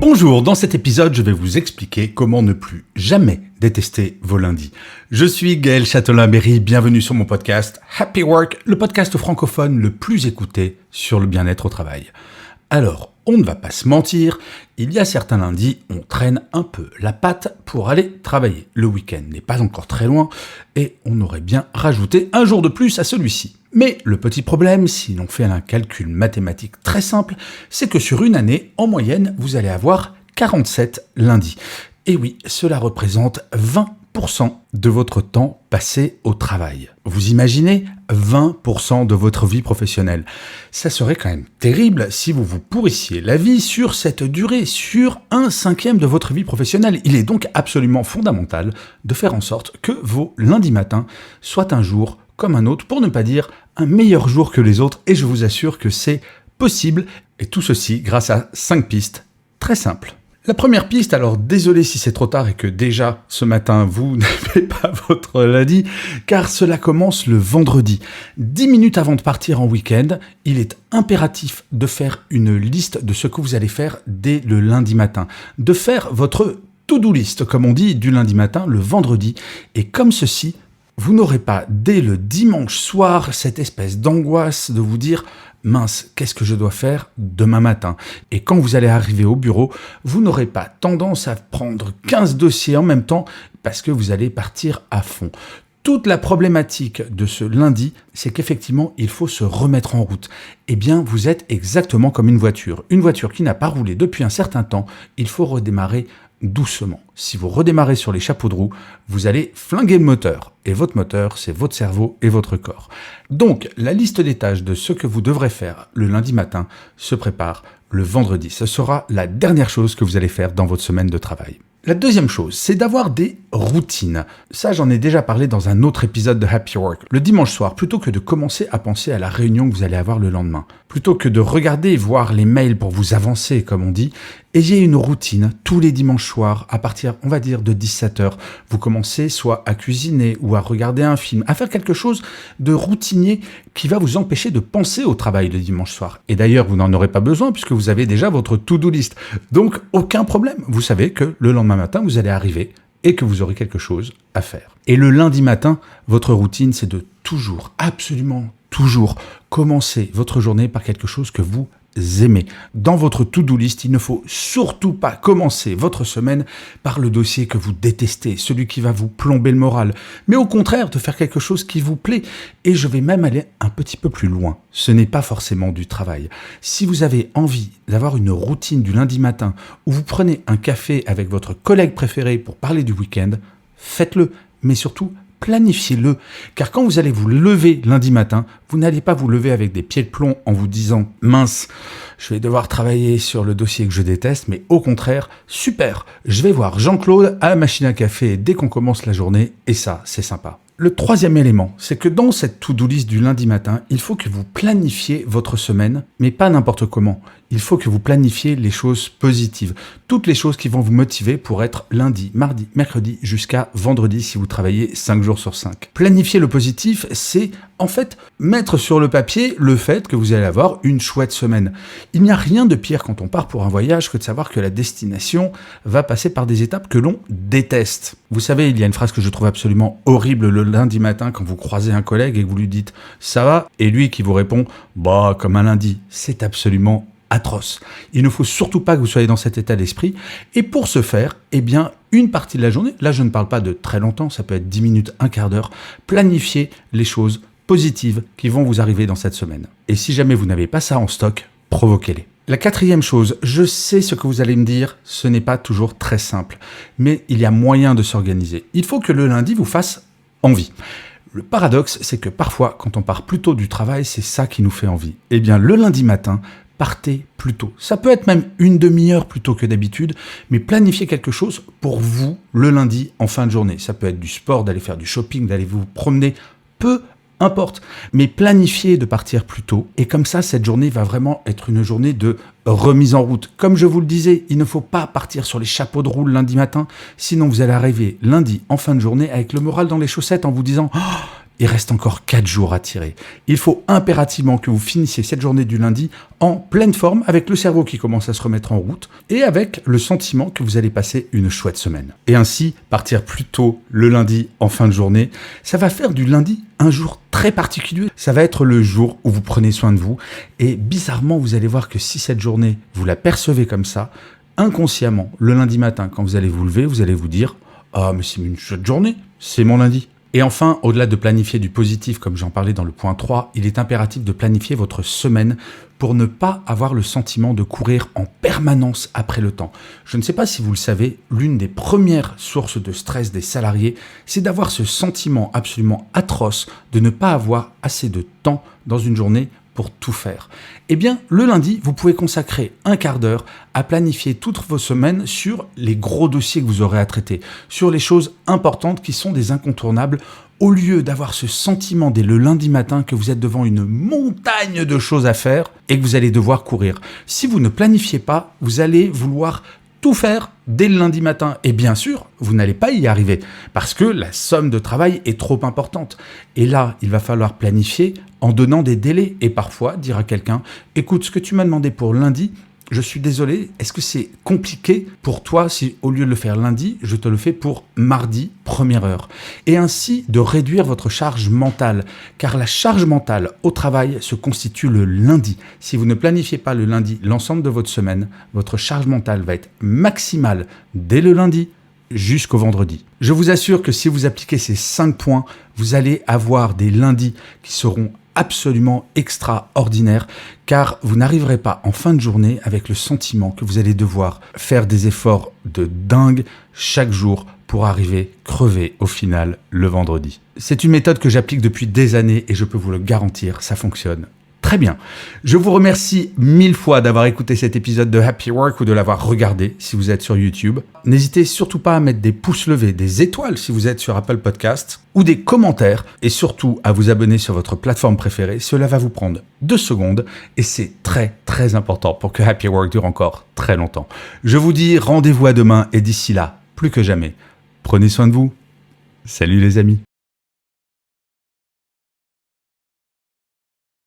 Bonjour, dans cet épisode, je vais vous expliquer comment ne plus jamais détester vos lundis. Je suis Gaël Châtelain-Berry, bienvenue sur mon podcast Happy Work, le podcast francophone le plus écouté sur le bien-être au travail. Alors, on ne va pas se mentir, il y a certains lundis, on traîne un peu la patte pour aller travailler. Le week-end n'est pas encore très loin et on aurait bien rajouté un jour de plus à celui-ci. Mais le petit problème, si l'on fait un calcul mathématique très simple, c'est que sur une année, en moyenne, vous allez avoir 47 lundis. Et oui, cela représente 20% de votre temps passé au travail. Vous imaginez 20% de votre vie professionnelle. Ça serait quand même terrible si vous vous pourrissiez la vie sur cette durée, sur 1/5 de votre vie professionnelle. Il est donc absolument fondamental de faire en sorte que vos lundis matins soient un jour comme un autre, pour ne pas dire un meilleur jour que les autres, et je vous assure que c'est possible, et tout ceci grâce à 5 pistes très simples. La première piste, alors désolé si c'est trop tard et que déjà ce matin vous n'avez pas votre lundi, car cela commence le vendredi. 10 minutes avant de partir en week-end, il est impératif de faire une liste de ce que vous allez faire dès le lundi matin, de faire votre to-do list, comme on dit, du lundi matin, le vendredi, et comme ceci, vous n'aurez pas, dès le dimanche soir, cette espèce d'angoisse de vous dire « mince, qu'est-ce que je dois faire demain matin ?» Et quand vous allez arriver au bureau, vous n'aurez pas tendance à prendre 15 dossiers en même temps parce que vous allez partir à fond. Toute la problématique de ce lundi, c'est qu'effectivement, il faut se remettre en route. Eh bien, vous êtes exactement comme une voiture. Une voiture qui n'a pas roulé depuis un certain temps, il faut redémarrer doucement. Si vous redémarrez sur les chapeaux de roue, vous allez flinguer le moteur. Et votre moteur, c'est votre cerveau et votre corps. Donc, la liste des tâches de ce que vous devrez faire le lundi matin se prépare le vendredi. Ce sera la dernière chose que vous allez faire dans votre semaine de travail. La deuxième chose, c'est d'avoir des routines. Ça, j'en ai déjà parlé dans un autre épisode de Happy Work. Le dimanche soir, plutôt que de commencer à penser à la réunion que vous allez avoir le lendemain, plutôt que de regarder et voir les mails pour vous avancer, comme on dit, ayez une routine tous les dimanches soirs, à partir, on va dire, de 17h. Vous commencez soit à cuisiner ou à regarder un film, à faire quelque chose de routinier qui va vous empêcher de penser au travail le dimanche soir. Et d'ailleurs, vous n'en aurez pas besoin puisque vous avez déjà votre to-do list. Donc, aucun problème. Vous savez que le lendemain matin, vous allez arriver et que vous aurez quelque chose à faire. Et le lundi matin, votre routine, c'est de toujours, absolument toujours, commencer votre journée par quelque chose que vous aimez. Dans votre to-do list, il ne faut surtout pas commencer votre semaine par le dossier que vous détestez, celui qui va vous plomber le moral, mais au contraire de faire quelque chose qui vous plaît. Et je vais même aller un petit peu plus loin. Ce n'est pas forcément du travail. Si vous avez envie d'avoir une routine du lundi matin où vous prenez un café avec votre collègue préféré pour parler du week-end, faites-le, mais surtout planifiez-le, car quand vous allez vous lever lundi matin, vous n'allez pas vous lever avec des pieds de plomb en vous disant « mince, je vais devoir travailler sur le dossier que je déteste », mais au contraire, super, je vais voir Jean-Claude à la machine à café dès qu'on commence la journée, et ça, c'est sympa. Le troisième élément, c'est que dans cette to-do list du lundi matin, il faut que vous planifiez votre semaine, mais pas n'importe comment. Il faut que vous planifiez les choses positives, toutes les choses qui vont vous motiver pour être lundi, mardi, mercredi jusqu'à vendredi si vous travaillez 5 jours sur 5. Planifier le positif, c'est en fait mettre sur le papier le fait que vous allez avoir une chouette semaine. Il n'y a rien de pire quand on part pour un voyage que de savoir que la destination va passer par des étapes que l'on déteste. Vous savez, il y a une phrase que je trouve absolument horrible le lundi matin quand vous croisez un collègue et que vous lui dites « ça va ?» et lui qui vous répond « bah comme un lundi ». C'est absolument atroce. Il ne faut surtout pas que vous soyez dans cet état d'esprit. Et pour ce faire, eh bien, une partie de la journée, là je ne parle pas de très longtemps, ça peut être 10 minutes, un quart d'heure, planifiez les choses positives qui vont vous arriver dans cette semaine. Et si jamais vous n'avez pas ça en stock, provoquez-les. La quatrième chose, je sais ce que vous allez me dire, ce n'est pas toujours très simple, mais il y a moyen de s'organiser. Il faut que le lundi vous fasse envie. Le paradoxe, c'est que parfois, quand on part plus tôt du travail, c'est ça qui nous fait envie. Eh bien, le lundi matin, partez plus tôt. Ça peut être même une demi-heure plus tôt que d'habitude, mais planifiez quelque chose pour vous le lundi en fin de journée. Ça peut être du sport, d'aller faire du shopping, d'aller vous promener, peu importe. Mais planifiez de partir plus tôt et comme ça, cette journée va vraiment être une journée de remise en route. Comme je vous le disais, il ne faut pas partir sur les chapeaux de roue le lundi matin, sinon vous allez arriver lundi en fin de journée avec le moral dans les chaussettes en vous disant « Oh, Il reste encore 4 jours à tirer. Il faut impérativement que vous finissiez cette journée du lundi en pleine forme, avec le cerveau qui commence à se remettre en route et avec le sentiment que vous allez passer une chouette semaine. Et ainsi, partir plus tôt le lundi en fin de journée, ça va faire du lundi un jour très particulier. Ça va être le jour où vous prenez soin de vous. Et bizarrement, vous allez voir que si cette journée, vous la percevez comme ça, inconsciemment, le lundi matin, quand vous allez vous lever, vous allez vous dire « Ah, mais c'est une chouette journée, c'est mon lundi ». Et enfin, au-delà de planifier du positif, comme j'en parlais dans le point 3, il est impératif de planifier votre semaine pour ne pas avoir le sentiment de courir en permanence après le temps. Je ne sais pas si vous le savez, l'une des premières sources de stress des salariés, c'est d'avoir ce sentiment absolument atroce de ne pas avoir assez de temps dans une journée pour tout faire. Eh bien, le lundi, vous pouvez consacrer un quart d'heure à planifier toutes vos semaines sur les gros dossiers que vous aurez à traiter, sur les choses importantes qui sont des incontournables, au lieu d'avoir ce sentiment dès le lundi matin que vous êtes devant une montagne de choses à faire et que vous allez devoir courir. Si vous ne planifiez pas, vous allez vouloir tout faire dès le lundi matin. Et bien sûr, vous n'allez pas y arriver parce que la somme de travail est trop importante. Et là, il va falloir planifier en donnant des délais et parfois dire à quelqu'un « Écoute, ce que tu m'as demandé pour lundi, je suis désolé, est-ce que c'est compliqué pour toi si au lieu de le faire lundi, je te le fais pour mardi, première heure ?» Et ainsi de réduire votre charge mentale, car la charge mentale au travail se constitue le lundi. Si vous ne planifiez pas le lundi l'ensemble de votre semaine, votre charge mentale va être maximale dès le lundi jusqu'au vendredi. Je vous assure que si vous appliquez ces 5 points, vous allez avoir des lundis qui seront absolument extraordinaire car vous n'arriverez pas en fin de journée avec le sentiment que vous allez devoir faire des efforts de dingue chaque jour pour arriver crevé au final le vendredi. C'est une méthode que j'applique depuis des années et je peux vous le garantir, ça fonctionne très bien. Je vous remercie 1000 fois d'avoir écouté cet épisode de Happy Work ou de l'avoir regardé si vous êtes sur YouTube. N'hésitez surtout pas à mettre des pouces levés, des étoiles si vous êtes sur Apple Podcast ou des commentaires et surtout à vous abonner sur votre plateforme préférée. Cela va vous prendre 2 secondes et c'est très très important pour que Happy Work dure encore très longtemps. Je vous dis rendez-vous à demain et d'ici là, plus que jamais, prenez soin de vous. Salut les amis.